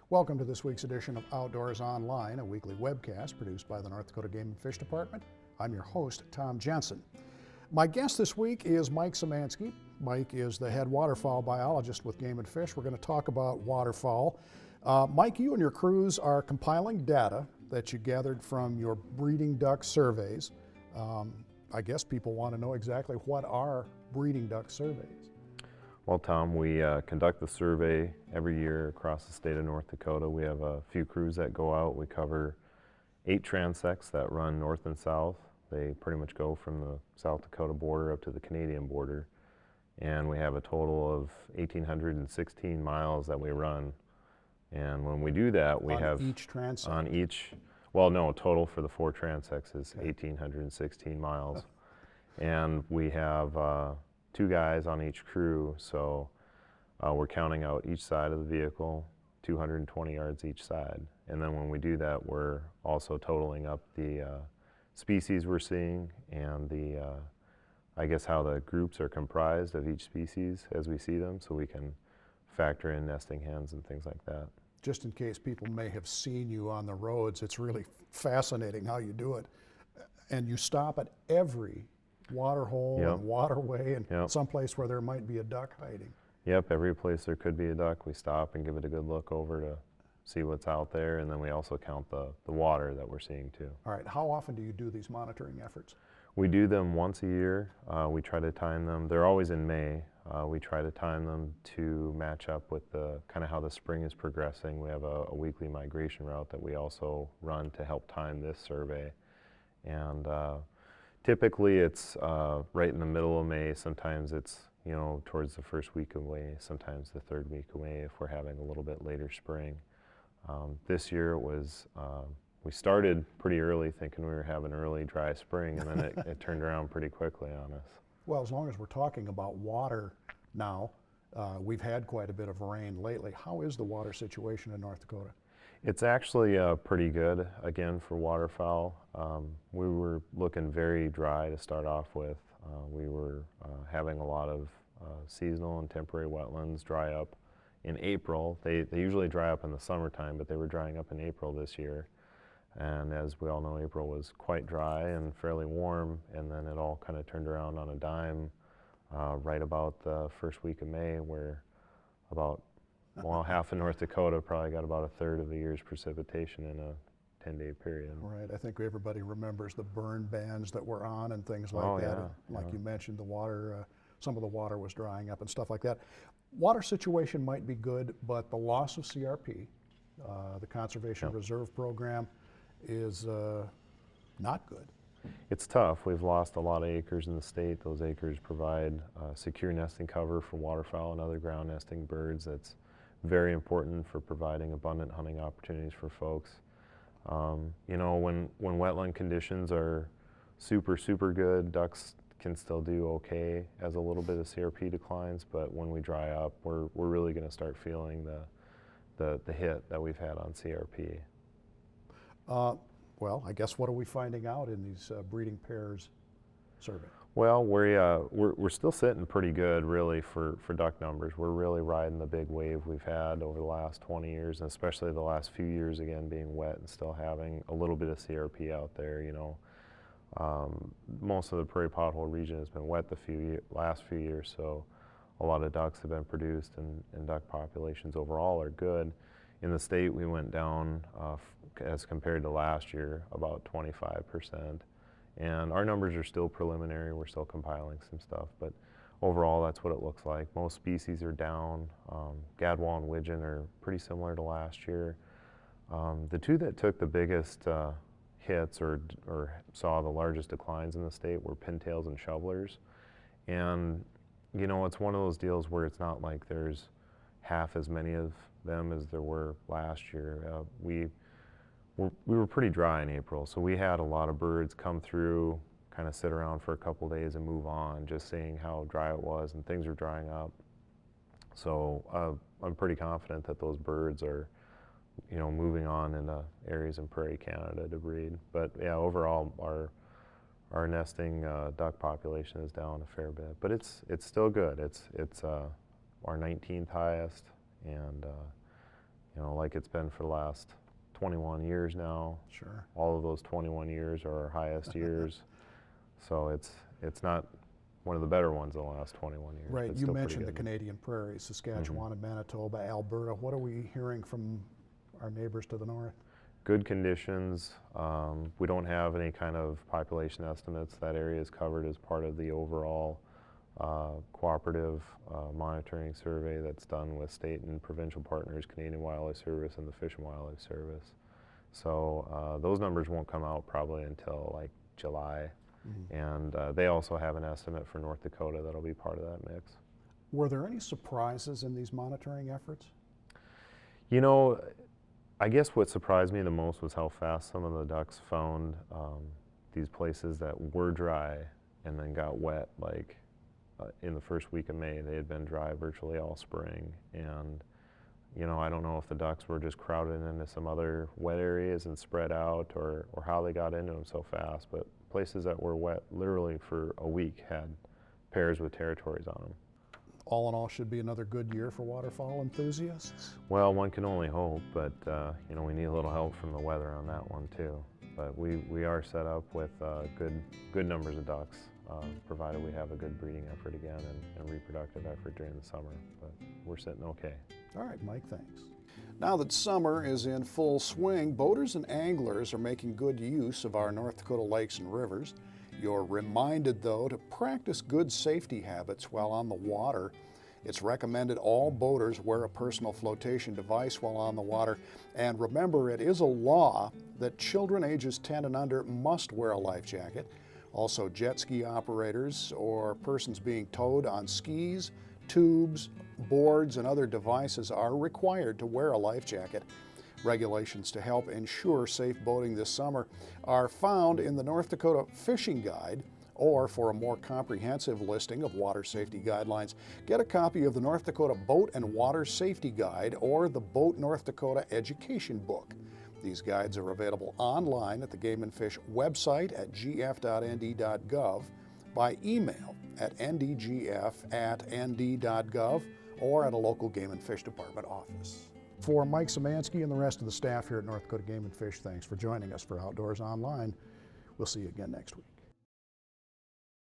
Welcome to this week's edition of Outdoors Online, a weekly webcast produced by the North Dakota Game and Fish Department. I'm your host, Tom Jensen. My guest this week is Mike Szymanski. Mike is the head waterfowl biologist with Game and Fish. We're going to talk about waterfowl. Mike, you and your crews are compiling data that you gathered from your breeding duck surveys. I guess people want to know exactly what are breeding duck surveys. Well, Tom, we conduct the survey every year across the state of North Dakota. We have a few crews that go out. We cover 8 transects that run north and south. They pretty much go from the South Dakota border up to the Canadian border. And we have a total of 1,816 miles that we run. And when we do that, we have... On each transect? On each, well, no, total for the 4 transects is 1,816 miles. And we have 2 guys on each crew, so we're counting out each side of the vehicle, 220 yards each side. And then when we do that, we're also totaling up the species we're seeing and the, I guess, how the groups are comprised of each species as we see them, so we can factor in nesting hens and things like that. Just in case people may have seen you on the roads, it's really fascinating how you do it. And you stop at every water hole and waterway and someplace where there might be a duck hiding. Yep, every place there could be a duck, we stop and give it a good look over to see what's out there, and then we also count the water that we're seeing too. All right, how often do you do these monitoring efforts? We do them once a year. We try to time them, they're always in May. We try to time them to match up with the kind of how the spring is progressing. We have a weekly migration route that we also run to help time this survey. And typically it's right in the middle of May. Sometimes it's, you know, towards the first week of May, sometimes the 3rd week of May if we're having a little bit later spring. This year it was, we started pretty early thinking we were having early dry spring, and then it turned around pretty quickly on us. Well, as long as we're talking about water now, we've had quite a bit of rain lately. How is the water situation in North Dakota? It's actually pretty good, again, for waterfowl. We were looking very dry to start off with. We were having a lot of seasonal and temporary wetlands dry up in April. They usually dry up in the summertime, but they were drying up in April this year. And as we all know, April was quite dry and fairly warm, and then it all kind of turned around on a dime right about the 1st week of May, where about, well, half of North Dakota probably got about a 1/3 of the year's precipitation in a 10-day period. Right, I think everybody remembers the burn bans that were on and things like that. Yeah, like you mentioned, the water, some of the water was drying up and stuff like that. Water situation might be good, but the loss of CRP, the Conservation Reserve Program, is not good. It's tough. We've lost a lot of acres in the state. Those acres provide secure nesting cover for waterfowl and other ground nesting birds. That's very important for providing abundant hunting opportunities for folks. You know, when wetland conditions are super good, ducks can still do okay as a little bit of CRP declines, but when we dry up, we're really going to start feeling the hit that we've had on CRP. Well, I guess what are we finding out in these breeding pairs survey? Well, we're still sitting pretty good, really, for duck numbers. We're really riding the big wave we've had over the last 20 years, and especially the last few years, again, being wet and still having a little bit of CRP out there, you know. Most of the prairie pothole region has been wet the last few years, so a lot of ducks have been produced, and duck populations overall are good. In the state, we went down, as compared to last year, about 25%. And our numbers are still preliminary. We're still compiling some stuff, but overall, that's what it looks like. Most species are down. Gadwall and widgeon are pretty similar to last year. The 2 that took the biggest hits or saw the largest declines in the state were pintails and shovelers. And, you know, it's one of those deals where it's not like there's half as many of them as there were last year. We were pretty dry in April, so we had a lot of birds come through, kind of sit around for a couple days and move on, just seeing how dry it was, and things are drying up. So I'm pretty confident that those birds are, you know, moving on into areas in prairie Canada to breed. But yeah, overall our nesting duck population is down a fair bit, but it's still good. It's our 19th highest, and you know, like it's been for the last 21 years now. Sure. All of those 21 years are our highest years. So it's not one of the better ones in the last 21 years. Right, but you still pretty mentioned the good. Canadian prairies, Saskatchewan and Manitoba, Alberta. What are we hearing from our neighbors to the north? Good conditions. We don't have any kind of population estimates. That area is covered as part of the overall cooperative monitoring survey that's done with state and provincial partners, Canadian Wildlife Service and the Fish and Wildlife Service. So those numbers won't come out probably until like July. And they also have an estimate for North Dakota that'll be part of that mix. Were there any surprises in these monitoring efforts? You know, I guess what surprised me the most was how fast some of the ducks found these places that were dry and then got wet. Like in the first week of May, they had been dry virtually all spring. And, you know, I don't know if the ducks were just crowded into some other wet areas and spread out, or how they got into them so fast. But places that were wet literally for a week had pairs with territories on them. All in all, should be another good year for waterfowl enthusiasts. Well, one can only hope, but you know, we need a little help from the weather on that one too. But we are set up with good numbers of ducks, provided we have a good breeding effort again and reproductive effort during the summer. But we're sitting okay. All right, Mike, thanks. Now that summer is in full swing, boaters and anglers are making good use of our North Dakota lakes and rivers. You're reminded, though, to practice good safety habits while on the water. It's recommended all boaters wear a personal flotation device while on the water. And remember, it is a law that children ages 10 and under must wear a life jacket. Also, jet ski operators or persons being towed on skis, tubes, boards, and other devices are required to wear a life jacket. Regulations to help ensure safe boating this summer are found in the North Dakota Fishing Guide, or for a more comprehensive listing of water safety guidelines, get a copy of the North Dakota Boat and Water Safety Guide or the Boat North Dakota Education Book. These guides are available online at the Game and Fish website at gf.nd.gov, by email at ndgf@nd.gov, or at a local Game and Fish Department office. For Mike Szymanski and the rest of the staff here at North Dakota Game and Fish, thanks for joining us for Outdoors Online. We'll see you again next week.